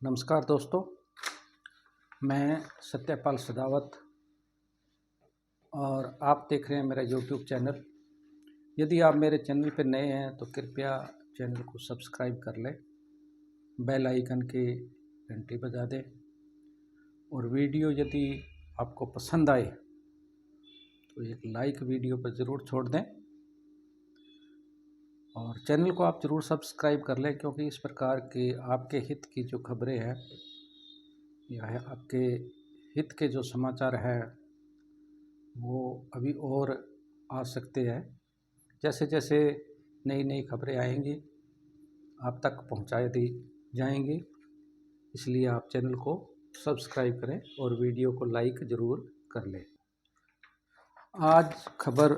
नमस्कार दोस्तों, मैं सत्यपाल सदावत और आप देख रहे हैं मेरा यूट्यूब चैनल। यदि आप मेरे चैनल पर नए हैं तो कृपया चैनल को सब्सक्राइब कर लें, बेल आइकन की घंटी बजा दें और वीडियो यदि आपको पसंद आए तो एक लाइक वीडियो पर ज़रूर छोड़ दें और चैनल को आप ज़रूर सब्सक्राइब कर लें, क्योंकि इस प्रकार के आपके हित की जो खबरें हैं या है आपके हित के जो समाचार हैं वो अभी और आ सकते हैं। जैसे जैसे नई नई खबरें आएंगी आप तक पहुंचाई दी जाएंगी, इसलिए आप चैनल को सब्सक्राइब करें और वीडियो को लाइक ज़रूर कर लें। आज खबर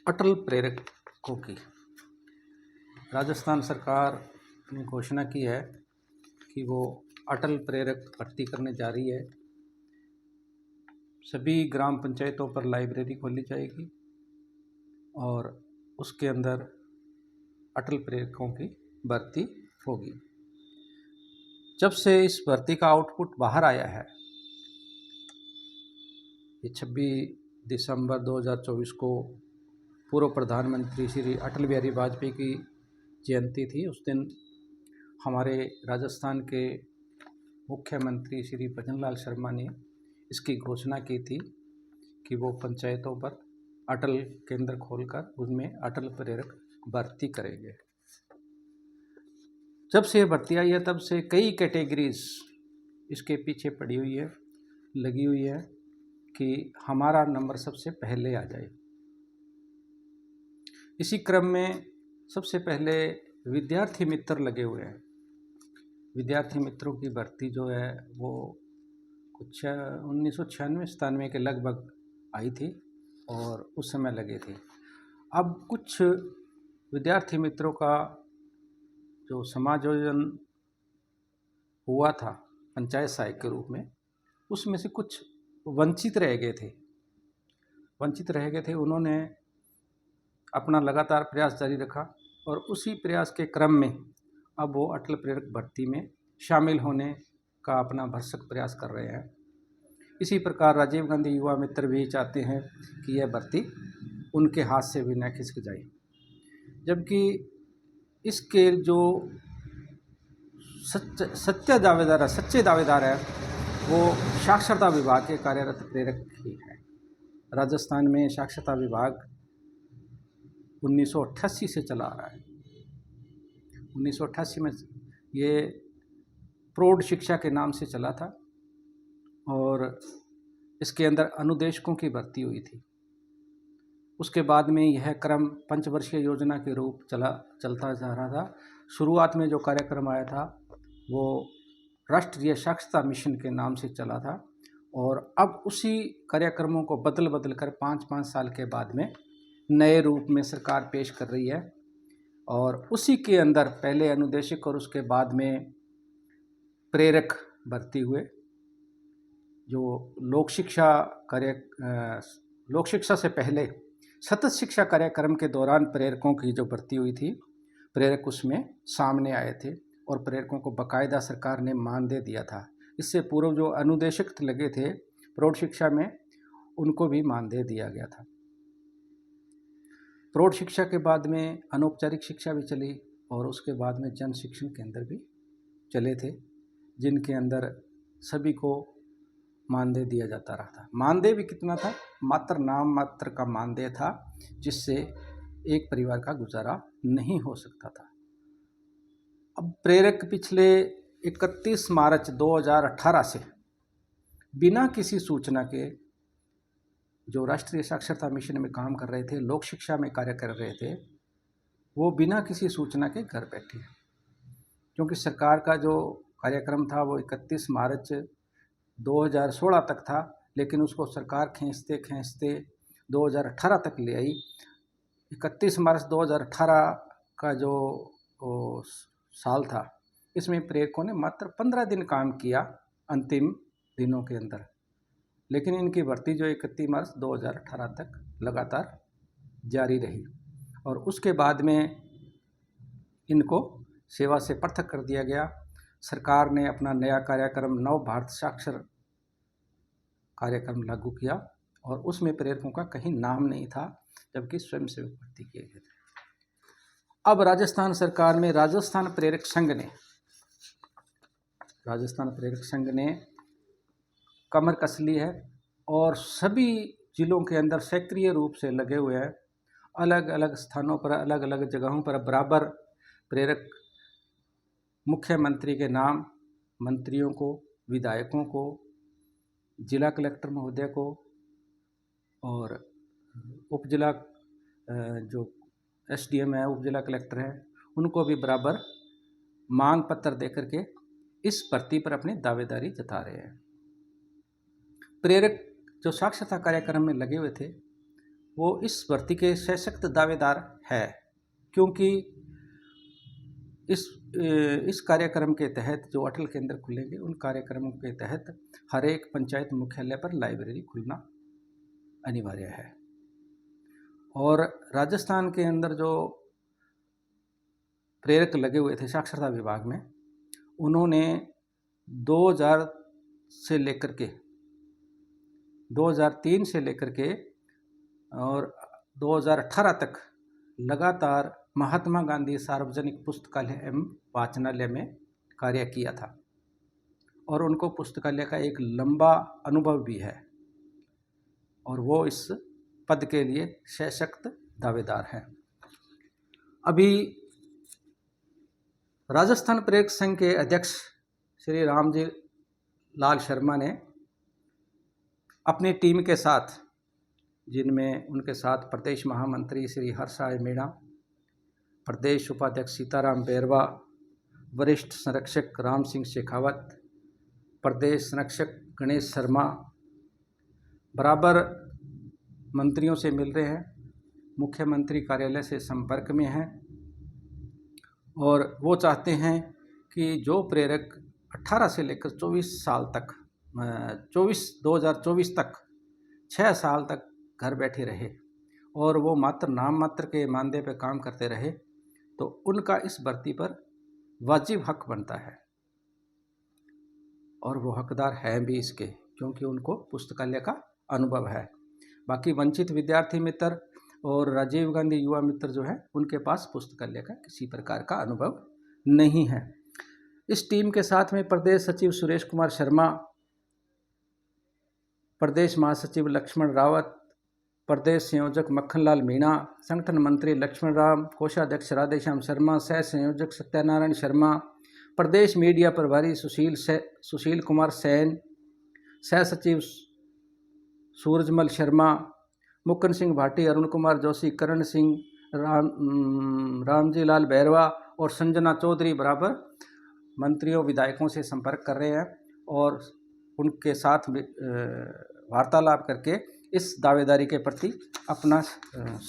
अटल प्रेरकों की। राजस्थान सरकार ने घोषणा की है कि वो अटल प्रेरक भर्ती करने जा रही है। सभी ग्राम पंचायतों पर लाइब्रेरी खोली जाएगी और उसके अंदर अटल प्रेरकों की भर्ती होगी। जब से इस भर्ती का आउटपुट बाहर आया है, ये 26 दिसंबर 2024 को पूर्व प्रधानमंत्री श्री अटल बिहारी वाजपेयी की जयंती थी। उस दिन हमारे राजस्थान के मुख्यमंत्री श्री भजन लाल शर्मा ने इसकी घोषणा की थी कि वो पंचायतों पर अटल केंद्र खोलकर उनमें अटल प्रेरक भर्ती करेंगे। जब से भर्ती आई है तब से कई कैटेगरीज इसके पीछे पड़ी हुई है, लगी हुई है कि हमारा नंबर सबसे पहले आ जाए। इसी क्रम में सबसे पहले विद्यार्थी मित्र लगे हुए हैं। विद्यार्थी मित्रों की भर्ती जो है वो कुछ 1996-97 के लगभग आई थी और उस समय लगे थे। अब कुछ विद्यार्थी मित्रों का जो समायोजन हुआ था पंचायत सहायक के रूप में, उसमें से कुछ वंचित रह गए थे। उन्होंने अपना लगातार प्रयास जारी रखा और उसी प्रयास के क्रम में अब वो अटल प्रेरक भर्ती में शामिल होने का अपना भरसक प्रयास कर रहे हैं। इसी प्रकार राजीव गांधी युवा मित्र भी चाहते हैं कि यह भर्ती उनके हाथ से भी न खिसक जाए, जबकि इसके जो सच्चे दावेदार है वो साक्षरता विभाग के कार्यरत प्रेरक ही है। राजस्थान में साक्षरता विभाग 1988 से चला आ रहा है। 1988 में ये प्रौढ़ शिक्षा के नाम से चला था और इसके अंदर अनुदेशकों की भर्ती हुई थी। उसके बाद में यह क्रम पंचवर्षीय योजना के रूप चलता जा रहा था। शुरुआत में जो कार्यक्रम आया था वो राष्ट्रीय साक्षरता मिशन के नाम से चला था और अब उसी कार्यक्रमों को बदल कर 5-5 साल के बाद में नए रूप में सरकार पेश कर रही है और उसी के अंदर पहले अनुदेशक और उसके बाद में प्रेरक भर्ती हुए। जो लोक शिक्षा से पहले सतत शिक्षा कार्यक्रम के दौरान प्रेरकों की जो भर्ती हुई थी, प्रेरक उसमें सामने आए थे और प्रेरकों को बाकायदा सरकार ने मानदेय दिया था। इससे पूर्व जो अनुदेशक लगे थे प्रौढ़ शिक्षा में, उनको भी मानदेय दिया गया था। प्रौढ़ शिक्षा के बाद में अनौपचारिक शिक्षा भी चली और उसके बाद में जन शिक्षण केंद्र भी चले थे, जिनके अंदर सभी को मानदेय दिया जाता रहा था। मानदेय भी कितना था? मात्र नाम मात्र का मानदेय था, जिससे एक परिवार का गुजारा नहीं हो सकता था। अब प्रेरक पिछले 31 मार्च 2018 से बिना किसी सूचना के जो राष्ट्रीय साक्षरता मिशन में काम कर रहे थे, लोक शिक्षा में कार्य कर रहे थे, वो बिना किसी सूचना के घर बैठे, क्योंकि सरकार का जो कार्यक्रम था वो 31 मार्च 2016 तक था, लेकिन उसको सरकार खींचते 2018 तक ले आई। 31 मार्च 2018 का जो साल था, इसमें प्रेरकों ने मात्र 15 दिन काम किया अंतिम दिनों के अंदर, लेकिन इनकी भर्ती जो 31 मार्च 2018 तक लगातार जारी रही और उसके बाद में इनको सेवा से पृथक कर दिया गया। सरकार ने अपना नया कार्यक्रम नव भारत साक्षर कार्यक्रम लागू किया और उसमें प्रेरकों का कहीं नाम नहीं था, जबकि स्वयंसेवक भर्ती किए गए थे। अब राजस्थान सरकार में राजस्थान प्रेरक संघ ने कमर कस ली है और सभी जिलों के अंदर सक्रिय रूप से लगे हुए हैं। अलग अलग स्थानों पर, अलग अलग जगहों पर बराबर प्रेरक मुख्यमंत्री के नाम, मंत्रियों को, विधायकों को, जिला कलेक्टर महोदय को और उपजिला जो एसडीएम है, उपजिला कलेक्टर है, उनको भी बराबर मांग पत्र देकर के इस भर्ती पर अपनी दावेदारी जता रहे हैं। प्रेरक जो साक्षरता कार्यक्रम में लगे हुए थे वो इस भर्ती के सशक्त दावेदार है, क्योंकि इस कार्यक्रम के तहत जो अटल केंद्र खुलेंगे, उन कार्यक्रमों के तहत हर एक पंचायत मुख्यालय पर लाइब्रेरी खुलना अनिवार्य है। और राजस्थान के अंदर जो प्रेरक लगे हुए थे साक्षरता विभाग में, उन्होंने 2003 से लेकर के और 2018 तक लगातार महात्मा गांधी सार्वजनिक पुस्तकालय एवं वाचनालय में कार्य किया था और उनको पुस्तकालय का एक लंबा अनुभव भी है और वो इस पद के लिए सशक्त दावेदार हैं। अभी राजस्थान प्रेरक संघ के अध्यक्ष श्री रामजी लाल शर्मा ने अपनी टीम के साथ, जिनमें उनके साथ प्रदेश महामंत्री श्री हर्षराय मीणा, प्रदेश उपाध्यक्ष सीताराम बैरवा, वरिष्ठ संरक्षक राम सिंह शेखावत, प्रदेश संरक्षक गणेश शर्मा, बराबर मंत्रियों से मिल रहे हैं, मुख्यमंत्री कार्यालय से संपर्क में हैं और वो चाहते हैं कि जो प्रेरक 18 से लेकर 24 साल तक 2024 तक 6 साल तक घर बैठे रहे और वो मात्र नाम मात्र के मानदेय पर काम करते रहे, तो उनका इस भर्ती पर वाजिब हक बनता है और वो हकदार हैं भी इसके, क्योंकि उनको पुस्तकालय का अनुभव है। बाकी वंचित विद्यार्थी मित्र और राजीव गांधी युवा मित्र जो है, उनके पास पुस्तकालय का किसी प्रकार का अनुभव नहीं है। इस टीम के साथ में प्रदेश सचिव सुरेश कुमार शर्मा, प्रदेश महासचिव लक्ष्मण रावत, प्रदेश संयोजक मक्खनलाल मीणा, संगठन मंत्री लक्ष्मण राम, कोषाध्यक्ष राधेश्याम शर्मा, सह संयोजक सत्यानारायण शर्मा, प्रदेश मीडिया प्रभारी सुशील कुमार सेन, सह सचिव सूरजमल शर्मा, मुकुंद सिंह भाटी, अरुण कुमार जोशी, करण सिंह, रामजी लाल बैरवा और संजना चौधरी बराबर मंत्रियों विधायकों से संपर्क कर रहे हैं और उनके साथ वार्तालाप करके इस दावेदारी के प्रति अपना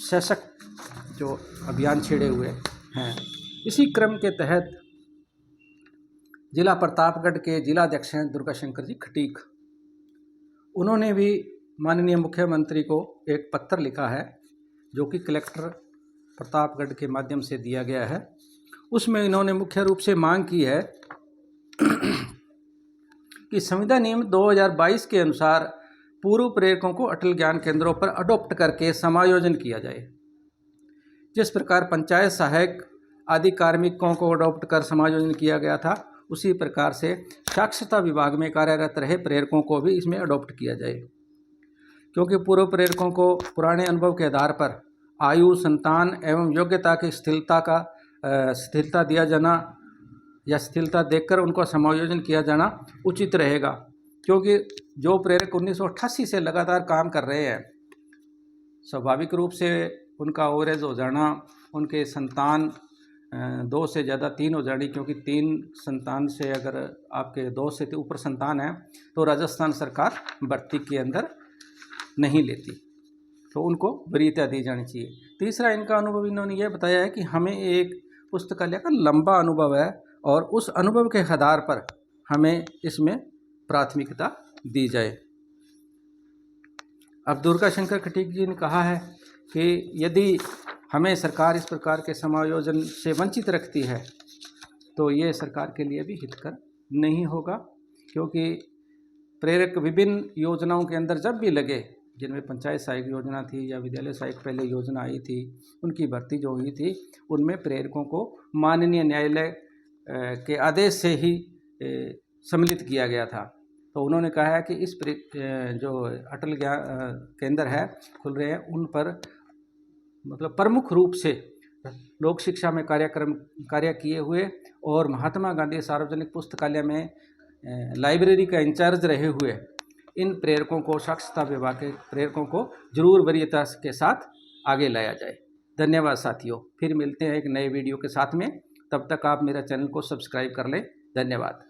सशक्त जो अभियान छेड़े हुए हैं। इसी क्रम के तहत जिला प्रतापगढ़ के जिलाध्यक्ष हैं दुर्गा शंकर जी खटीक, उन्होंने भी माननीय मुख्यमंत्री को एक पत्र लिखा है जो कि कलेक्टर प्रतापगढ़ के माध्यम से दिया गया है। उसमें इन्होंने मुख्य रूप से मांग की है कि संविदा नियम 2022 के अनुसार पूर्व प्रेरकों को अटल ज्ञान केंद्रों पर अडॉप्ट करके समायोजन किया जाए। जिस प्रकार पंचायत सहायक आदि कार्मिकों को अडॉप्ट कर समायोजन किया गया था, उसी प्रकार से साक्षरता विभाग में कार्यरत रहे प्रेरकों को भी इसमें अडॉप्ट किया जाए, क्योंकि पूर्व प्रेरकों को पुराने अनुभव के आधार पर आयु, संतान एवं योग्यता की स्थिरता दिया जाना या स्थिरता देखकर उनको समायोजन किया जाना उचित रहेगा, क्योंकि जो प्रेरक 1988 से लगातार काम कर रहे हैं, स्वाभाविक रूप से उनका ओवरेज हो जाना, उनके संतान 2 से ज़्यादा 3 हो जानी, क्योंकि 3 संतान से अगर आपके 2 से ऊपर संतान है तो राजस्थान सरकार भर्ती के अंदर नहीं लेती, तो उनको वरीयता दी जानी चाहिए। तीसरा इनका अनुभव, इन्होंने यह बताया है कि हमें एक पुस्तकालय का लंबा अनुभव है और उस अनुभव के आधार पर हमें इसमें प्राथमिकता दी जाए। अब दुर्गा शंकर खटीक जी ने कहा है कि यदि हमें सरकार इस प्रकार के समायोजन से वंचित रखती है तो ये सरकार के लिए भी हितकर नहीं होगा, क्योंकि प्रेरक विभिन्न योजनाओं के अंदर जब भी लगे, जिनमें पंचायत सहायक योजना थी या विद्यालय सहायक पहले योजना आई थी, उनकी भर्ती जो हुई थी, उनमें प्रेरकों को माननीय न्यायालय के आदेश से ही सम्मिलित किया गया था। तो उन्होंने कहा है कि इस जो अटल ज्ञान केंद्र है खुल रहे हैं, उन पर मतलब प्रमुख रूप से लोक शिक्षा में कार्य किए हुए और महात्मा गांधी सार्वजनिक पुस्तकालय में लाइब्रेरी का इंचार्ज रहे हुए इन प्रेरकों को, साक्षरता विभाग के प्रेरकों को जरूर वरीयता के साथ आगे लाया जाए। धन्यवाद साथियों, फिर मिलते हैं एक नए वीडियो के साथ में। तब तक आप मेरा चैनल को सब्सक्राइब कर लें। धन्यवाद।